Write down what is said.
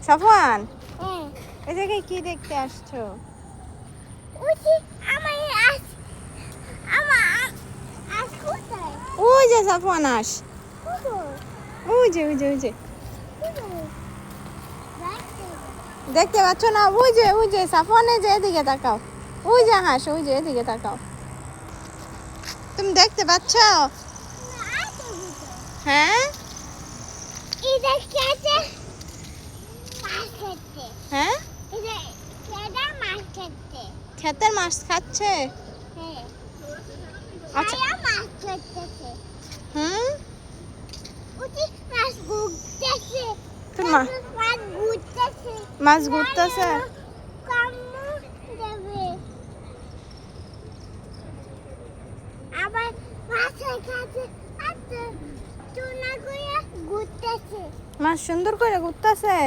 সাফওয়ান, এই জায়গায় কি দেখতে আসছো? ওই যে সাফওয়ান আস, ওই যে ওই যে ওই যে দেখতে পাচ্ছ না? ওই যে সাফওয়ানে যে এদিকে তাকাও, ওই যে হাঁস, ওই যে এদিকে তাকাও। তুমি দেখতে পাচ্ছ? হ্যাঁ হ্যাঁ, ক্ষেতের মাছ খাচ্ছে। আচ্ছা, হুম, মাছ ঘুরতেছে। মাছ সুন্দর করে ঘুরতেছে।